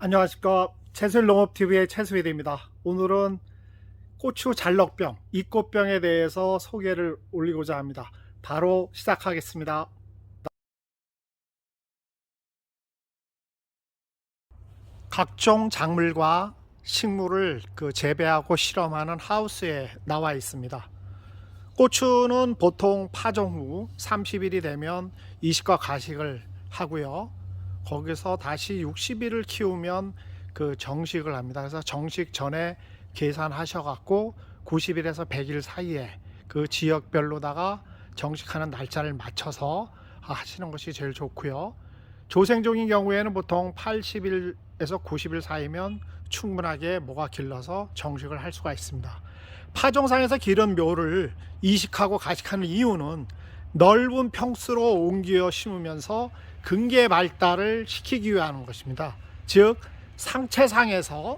안녕하십니까. 채술농업TV의 채수일입니다. 오늘은 고추 잘럭병, 이꽃병에 대해서 소개를 올리고자 합니다. 바로 시작하겠습니다. 각종 작물과 식물을 재배하고 실험하는 하우스에 나와 있습니다. 고추는 보통 파종 후 30일이 되면 이식과 가식을 하고요. 거기서 다시 60일을 키우면 정식을 합니다. 그래서 정식 전에 계산하셔 갖고 90일에서 100일 사이에 그 지역별로다가 정식하는 날짜를 맞춰서 하시는 것이 제일 좋고요. 조생종인 경우에는 보통 80일에서 90일 사이면 충분하게 모가 길러서 정식을 할 수가 있습니다. 파종상에서 기른 묘를 이식하고 가식하는 이유는 넓은 평수로 옮겨 심으면서 근계 발달을 시키기 위한 것입니다. 즉 상체상에서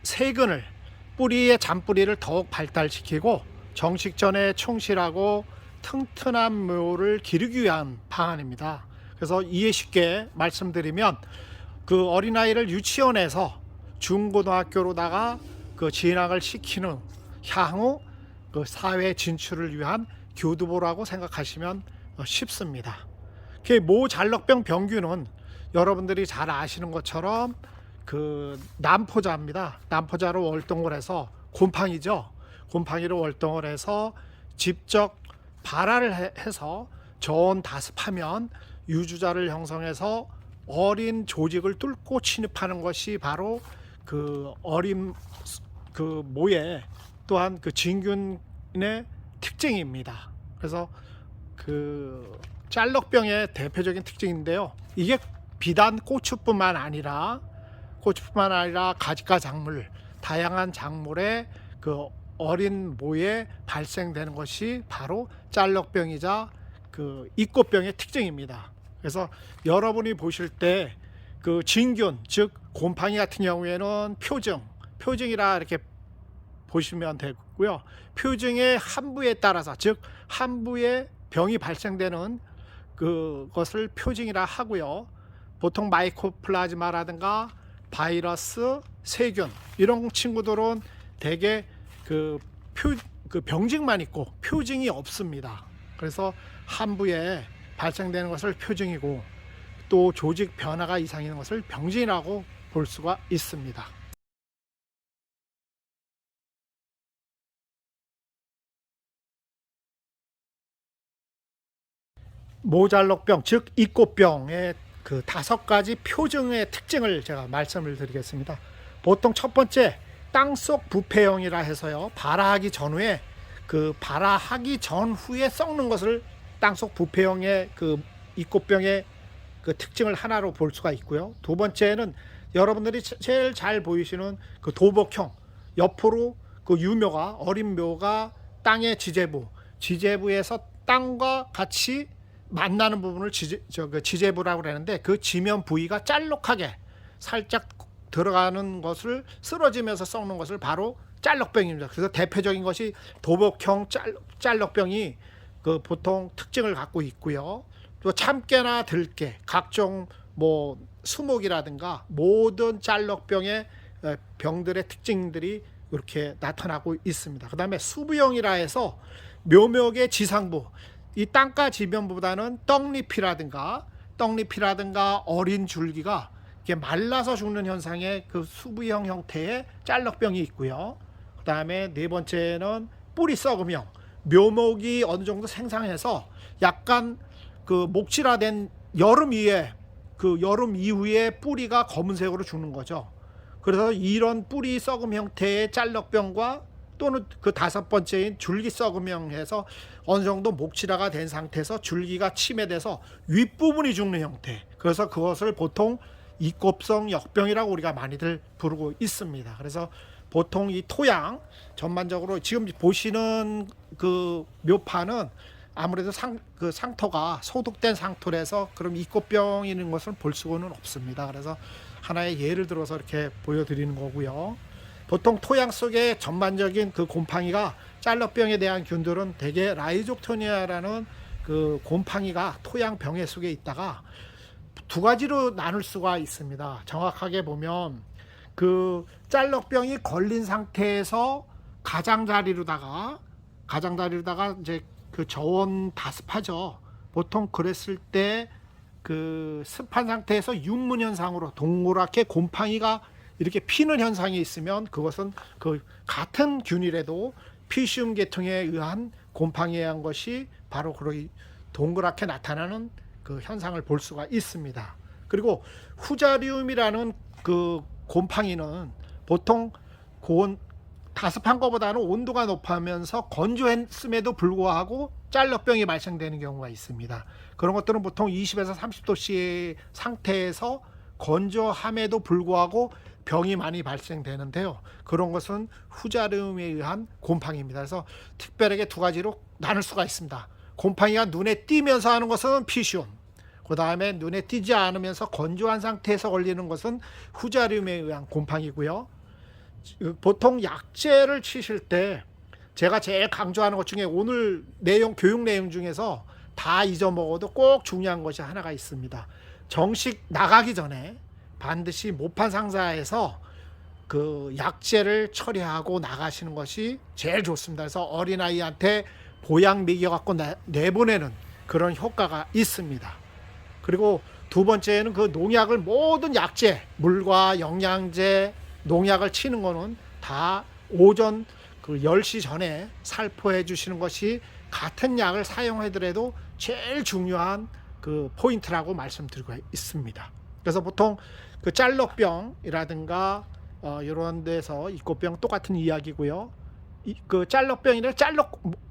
세근을, 뿌리의 잔뿌리를 더욱 발달시키고 정식 전에 충실하고 튼튼한 묘를 기르기 위한 방안입니다. 그래서 이해 쉽게 말씀드리면 어린아이를 유치원에서 중고등학교로다가 진학을 시키는 향후 사회 진출을 위한 교두보라고 생각하시면 쉽습니다. 모 잘럭병 병균은 여러분들이 잘 아시는 것처럼 난포자입니다. 난포자로 월동을 해서 곰팡이죠. 곰팡이로 월동을 해서 직접 발화를 해서 저온 다습하면 유주자를 형성해서 어린 조직을 뚫고 침입하는 것이 바로 어린 모의 또한 진균의 특징입니다. 그래서 짤럭병의 대표적인 특징인데요. 이게 비단 고추뿐만 아니라 가지과 작물, 다양한 작물의 어린 모에 발생되는 것이 바로 짤럭병이자 이꽃병의 특징입니다. 그래서 여러분이 보실 때 진균, 즉 곰팡이 같은 경우에는 표증이라 이렇게 보시면 되고요. 표증의 한부에 따라서, 즉 한부에 병이 발생되는 그것을 표증이라 하고요. 보통 마이코플라즈마라든가 바이러스, 세균 이런 친구들은 대개 병증만 있고 표증이 없습니다. 그래서 한부에 발생되는 것을 표증이고 또 조직 변화가 이상인 것을 병진이라고 볼 수가 있습니다. 모잘록병, 즉 이꽃병의 5가지 표증의 특징을 제가 말씀을 드리겠습니다. 보통 첫 번째, 땅속 부패형이라 해서요. 발화하기 전후에 발화하기 전후에 썩는 것을 땅속 부패형의 이꽃병의 특징을 하나로 볼 수가 있고요. 두 번째는 여러분들이 제일 잘 보이시는 도복형, 옆으로 유묘가, 어린 묘가 땅의 지재부에서 땅과 같이 만나는 부분을 지재부라고 그러는데 지면 부위가 짤록하게 살짝 들어가는 것을 쓰러지면서 썩는 것을 바로 짤럭병입니다. 그래서 대표적인 것이 도복형 짤럭병이 보통 특징을 갖고 있고요. 또 참깨나 들깨, 각종 수목이라든가 모든 짤럭병의 병들의 특징들이 이렇게 나타나고 있습니다. 그 다음에 수부형이라 해서 묘목의 지상부, 이 땅가 지면보다는 떡잎이라든가 어린 줄기가 이렇게 말라서 죽는 현상의 수부형 형태의 짤럭병이 있고요. 그 다음에 네 번째는 뿌리 썩음형, 묘목이 어느 정도 생상해서 약간 목질화된 여름 이후에 뿌리가 검은색으로 죽는 거죠. 그래서 이런 뿌리 썩음 형태의 짤럭병과 또는 5번째인 줄기 썩음형에서 어느 정도 목질화가 된 상태에서 줄기가 침해돼서 윗부분이 죽는 형태. 그래서 그것을 보통 이꽃성 역병이라고 우리가 많이들 부르고 있습니다. 그래서 보통 이 토양 전반적으로 지금 보시는 묘파는 아무래도 상토가 소독된 상토라서 그럼 이꽃병이 있는 것을 볼 수는 없습니다. 그래서 하나의 예를 들어서 이렇게 보여드리는 거고요. 보통 토양 속에 전반적인 곰팡이가 짤럭병에 대한 균들은 대개 라이족토니아라는 곰팡이가 토양 병해 속에 있다가 두 가지로 나눌 수가 있습니다. 정확하게 보면 그 짤럭병이 걸린 상태에서 가장자리로다가 이제 그 저온 다습하죠. 보통 그랬을 때 그 습한 상태에서 윤문 현상으로 동그랗게 곰팡이가 이렇게 피는 현상이 있으면 그것은 그 같은 균일에도 피시움 계통에 의한 곰팡이에 의한 것이 바로 그런 동그랗게 나타나는 그 현상을 볼 수가 있습니다. 그리고 후자리움이라는 그 곰팡이는 보통 다습한 것보다는 온도가 높으면서 건조했음에도 불구하고 짤럭병이 발생되는 경우가 있습니다. 그런 것들은 보통 20에서 30도씨 상태에서 건조함에도 불구하고 병이 많이 발생되는데요. 그런 것은 후자리움에 의한 곰팡이입니다. 그래서 특별하게 두 가지로 나눌 수가 있습니다. 곰팡이가 눈에 띄면서 하는 것은 피시움, 그 다음에 눈에 띄지 않으면서 건조한 상태에서 걸리는 것은 후자리움에 의한 곰팡이고요. 보통 약제를 치실 때 제가 제일 강조하는 것 중에 오늘 교육 내용 중에서 다 잊어먹어도 꼭 중요한 것이 하나가 있습니다. 정식 나가기 전에 반드시 모판 상사에서 그 약제를 처리하고 나가시는 것이 제일 좋습니다. 그래서 어린아이한테 보약 먹여갖고 내보내는 그런 효과가 있습니다. 그리고 두 번째는 그 농약을 모든 약제, 물과 영양제, 농약을 치는 거는 다 오전 그 10시 전에 살포해 주시는 것이 같은 약을 사용하더라도 제일 중요한 그 포인트라고 말씀드리고 있습니다. 그래서 보통 그 짤럭병이라든가 이런 데서 이꽃병 똑같은 이야기고요. 그 짤럭병이라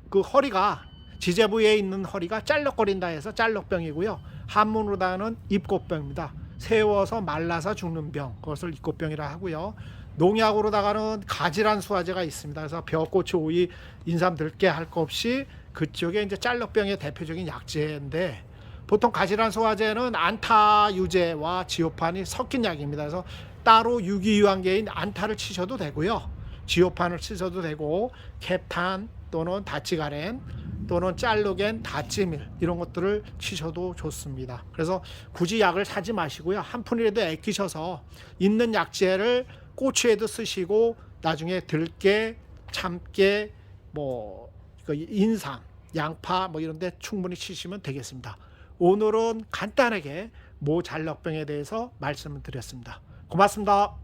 그 허리가 지제 부위에 있는 허리가 짤럭거린다 해서 짤럭병이고요. 한문으로다는 입꽃병입니다. 세워서 말라서 죽는 병, 그것을 입꽃병이라 하고요. 농약으로다가는 가지란 수화제가 있습니다. 그래서 벼고추, 오이, 인삼, 들깨 할 거 없이 그쪽에 이제 짤럭병의 대표적인 약제인데 보통 가지란 수화제는 안타 유제와 지오판이 섞인 약입니다. 그래서 따로 유기유한계인 안타를 치셔도 되고요. 지오판을 치셔도 되고 캡탄 또는 다치가렌 또는 짤로겐, 다찌밀 이런 것들을 치셔도 좋습니다. 그래서 굳이 약을 사지 마시고요. 한 푼이라도 아끼셔서 있는 약재를 꼬치에도 쓰시고 나중에 들깨, 참깨, 뭐 인삼, 양파 뭐 이런 데 충분히 치시면 되겠습니다. 오늘은 간단하게 모잘럭병에 대해서 말씀을 드렸습니다. 고맙습니다.